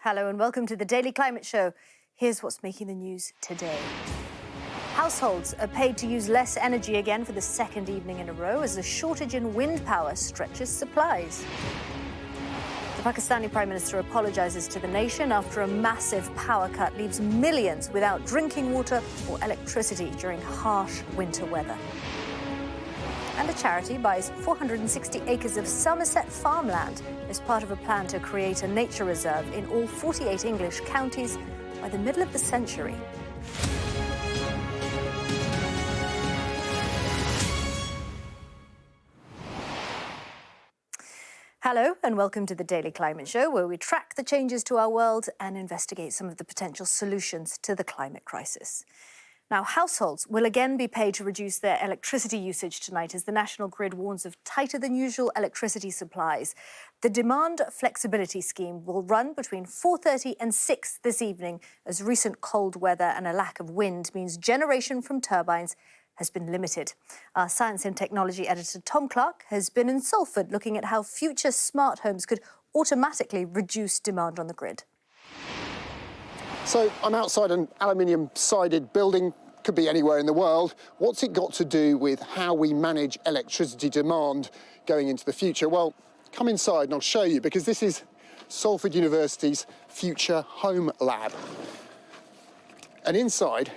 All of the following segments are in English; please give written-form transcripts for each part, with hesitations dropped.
Hello and welcome to the Daily Climate Show. Here's what's making the news today. Households are paid to use less energy again for the second evening in a row as a shortage in wind power stretches supplies. The Pakistani Prime Minister apologises to the nation after a massive power cut leaves millions without drinking water or electricity during harsh winter weather. And a charity buys 460 acres of Somerset farmland as part of a plan to create a nature reserve in all 48 English counties by the middle of the century. Hello and welcome to the Daily Climate Show, where we track the changes to our world and investigate some of the potential solutions to the climate crisis. Now, households will again be paid to reduce their electricity usage tonight as the National Grid warns of tighter than usual electricity supplies. The demand flexibility scheme will run between 4:30 and 6 this evening as recent cold weather and a lack of wind means generation from turbines has been limited. Our science and technology editor Tom Clark has been in Salford looking at how future smart homes could automatically reduce demand on the grid. So I'm outside an aluminium-sided building, could be anywhere in the world. What's it got to do with how we manage electricity demand going into the future? Well, come inside and I'll show you, because this is Salford University's Future Home Lab. And inside,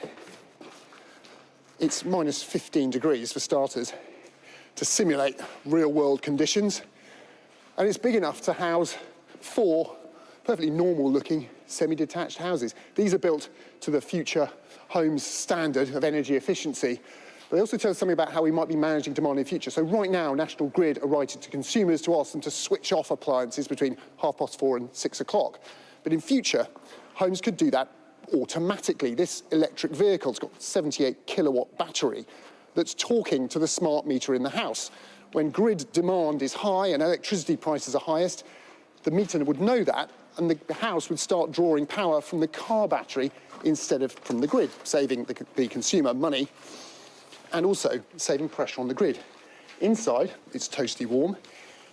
it's minus 15 degrees for starters, to simulate real-world conditions. And it's big enough to house 4 perfectly normal-looking semi-detached houses. These are built to the Future Homes standard of energy efficiency. But they also tell us something about how we might be managing demand in the future. So right now, National Grid are writing to consumers to ask them to switch off appliances between 4:30 and 6 o'clock. But in future, homes could do that automatically. This electric vehicle's got a 78 kilowatt battery that's talking to the smart meter in the house. When grid demand is high and electricity prices are highest, the meter would know that, and the house would start drawing power from the car battery instead of from the grid, saving the consumer money and also saving pressure on the grid. Inside, it's toasty warm,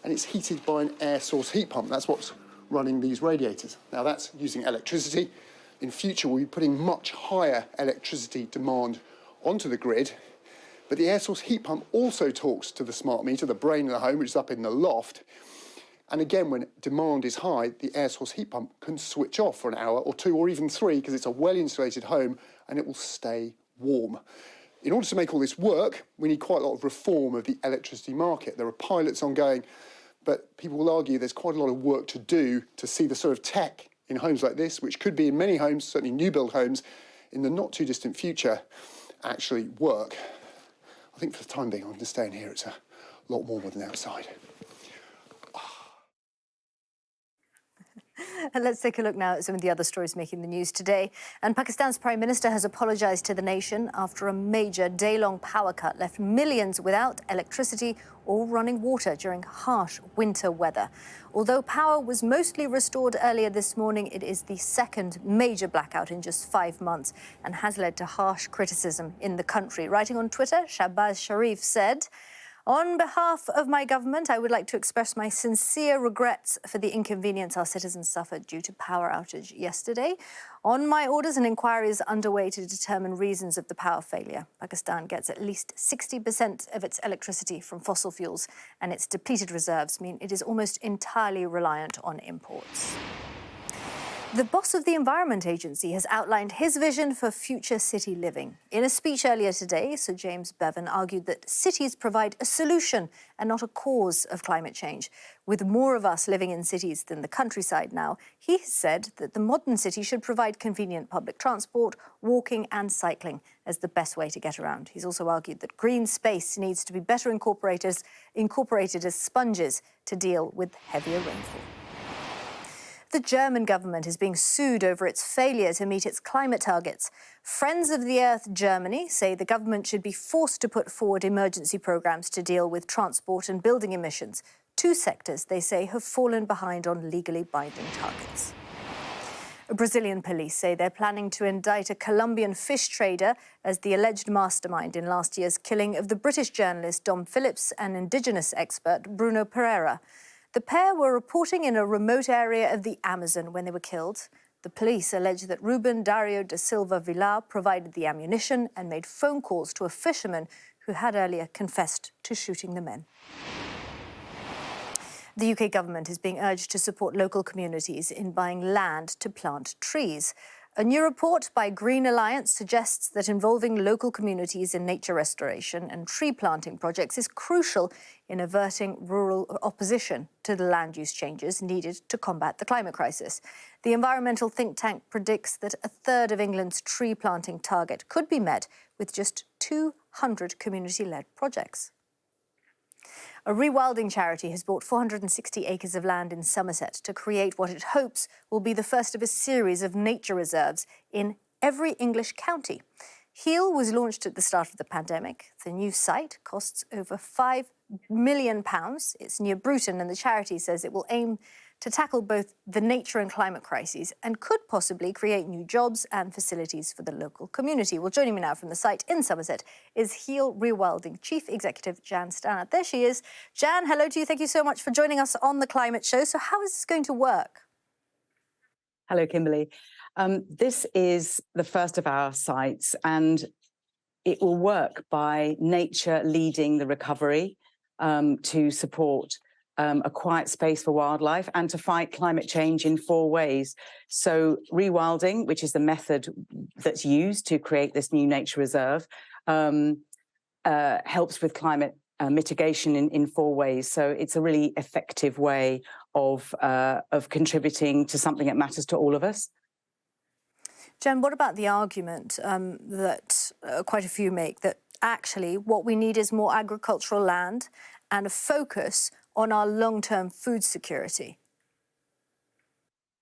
and it's heated by an air source heat pump. That's what's running these radiators. Now, that's using electricity. In future, we'll be putting much higher electricity demand onto the grid, but the air source heat pump also talks to the smart meter, the brain of the home, which is up in the loft. And again, when demand is high, the air source heat pump can switch off for an hour or 2 or even 3 because it's a well-insulated home and it will stay warm. In order to make all this work, we need quite a lot of reform of the electricity market. There are pilots ongoing, but people will argue there's quite a lot of work to do to see the sort of tech in homes like this, which could be in many homes, certainly new build homes, in the not too distant future, actually work. I think for the time being, I'm just staying here. It's a lot warmer than outside. And let's take a look now at some of the other stories making the news today. And Pakistan's Prime Minister has apologised to the nation after a major day-long power cut left millions without electricity or running water during harsh winter weather. Although power was mostly restored earlier this morning, it is the second major blackout in just 5 months and has led to harsh criticism in the country. Writing on Twitter, Shahbaz Sharif said, "On behalf of my government, I would like to express my sincere regrets for the inconvenience our citizens suffered due to power outage yesterday. On my orders, an inquiry is underway to determine reasons of the power failure. Pakistan gets at least 60% of its electricity from fossil fuels, and its depleted reserves mean it is almost entirely reliant on imports." The boss of the Environment Agency has outlined his vision for future city living. In a speech earlier today, Sir James Bevan argued that cities provide a solution and not a cause of climate change. With more of us living in cities than the countryside now, he has said that the modern city should provide convenient public transport, walking and cycling as the best way to get around. He's also argued that green space needs to be better incorporated as sponges to deal with heavier rainfall. The German government is being sued over its failure to meet its climate targets. Friends of the Earth Germany say the government should be forced to put forward emergency programmes to deal with transport and building emissions. 2 sectors, they say, have fallen behind on legally binding targets. Brazilian police say they're planning to indict a Colombian fish trader as the alleged mastermind in last year's killing of the British journalist Dom Phillips and Indigenous expert Bruno Pereira. The pair were reporting in a remote area of the Amazon when they were killed. The police allege that Ruben Dario da Silva Villar provided the ammunition and made phone calls to a fisherman who had earlier confessed to shooting the men. The UK government is being urged to support local communities in buying land to plant trees. A new report by Green Alliance suggests that involving local communities in nature restoration and tree planting projects is crucial in averting rural opposition to the land use changes needed to combat the climate crisis. The environmental think tank predicts that a third of England's tree planting target could be met with just 200 community-led projects. A rewilding charity has bought 460 acres of land in Somerset to create what it hopes will be the first of a series of nature reserves in every English county. Heal was launched at the start of the pandemic. The new site costs over £5 million. It's near Bruton, and the charity says it will aim to tackle both the nature and climate crises and could possibly create new jobs and facilities for the local community. Well, joining me now from the site in Somerset is Heal Rewilding Chief Executive Jan Stannard. There she is. Jan, hello to you. Thank you so much for joining us on The Climate Show. So how is this going to work? Hello, Kimberly. This is the first of our sites, and it will work by nature leading the recovery to support a quiet space for wildlife and to fight climate change in 4 ways. So rewilding, which is the method that's used to create this new nature reserve, helps with climate mitigation in 4 ways. So it's a really effective way of contributing to something that matters to all of us. Jen, what about the argument that quite a few make that actually what we need is more agricultural land and a focus on our long-term food security?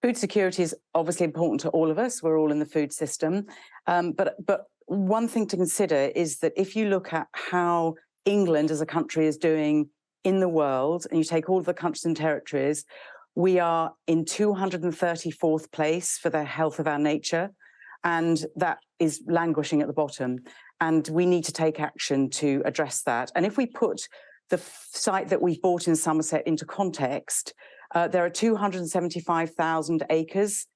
Food security is obviously important to all of us. We're all in the food system. But one thing to consider is that if you look at how England as a country is doing in the world, and you take all of the countries and territories, we are in 234th place for the health of our nature, and that is languishing at the bottom. And we need to take action to address that. And if we put the site that we've bought in Somerset into context, there are 275,000 acres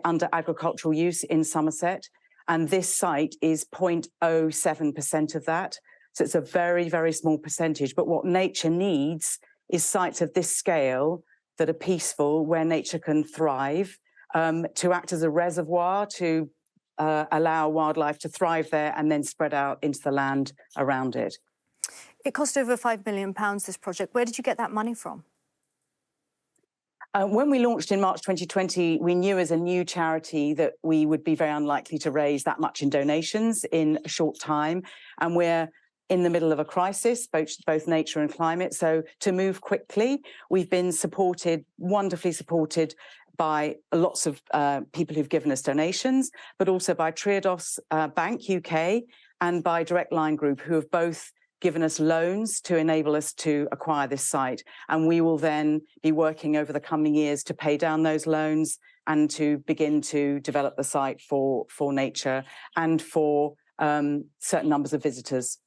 under agricultural use in Somerset, and this site is 0.07% of that. So it's a very, very small percentage. But what nature needs is sites of this scale that are peaceful, where nature can thrive, to act as a reservoir to allow wildlife to thrive there and then spread out into the land around it. It cost over £5 million, this project. Where did you get that money from? When we launched in March 2020, we knew as a new charity that we would be very unlikely to raise that much in donations in a short time. And we're in the middle of a crisis, both nature and climate. So to move quickly, we've been wonderfully supported by lots of people who've given us donations, but also by Triodos Bank UK and by Direct Line Group, who have both given us loans to enable us to acquire this site. And we will then be working over the coming years to pay down those loans and to begin to develop the site for nature and for certain numbers of visitors.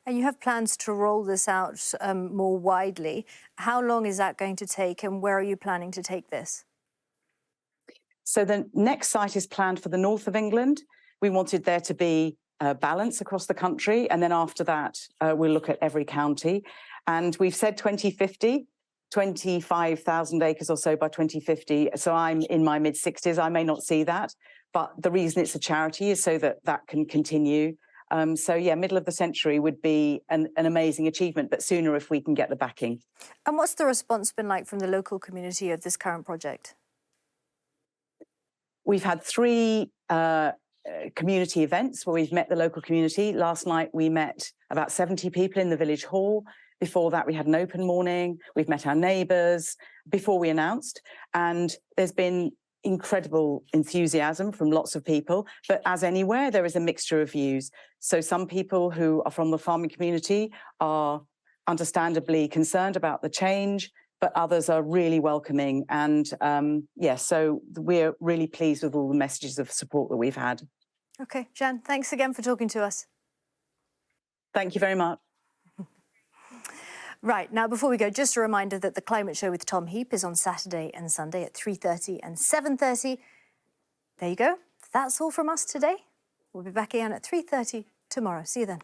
And you have plans to roll this out more widely. How long is that going to take, and where are you planning to take this? So the next site is planned for the north of England. We wanted there to be balance across the country, and then after that we'll look at every county. And we've said 2050, 25,000 acres or so by 2050. So I'm in my mid-60s. I may not see that, but the reason it's a charity is so that that can continue. So yeah, middle of the century would be an amazing achievement, but sooner if we can get the backing. And what's the response been like from the local community of this current project? We've had 3 community events where we've met the local community. Last night we met about 70 people in the village hall. Before that we had an open morning. We've met our neighbours before we announced, and there's been incredible enthusiasm from lots of people. But as anywhere, there is a mixture of views. So some people who are from the farming community are understandably concerned about the change, but others are really welcoming. And so we're really pleased with all the messages of support that we've had. OK, Jan, thanks again for talking to us. Thank you very much. Right, now before we go, just a reminder that the Climate Show with Tom Heap is on Saturday and Sunday at 3:30 and 7:30. There you go. That's all from us today. We'll be back again at 3:30 tomorrow. See you then.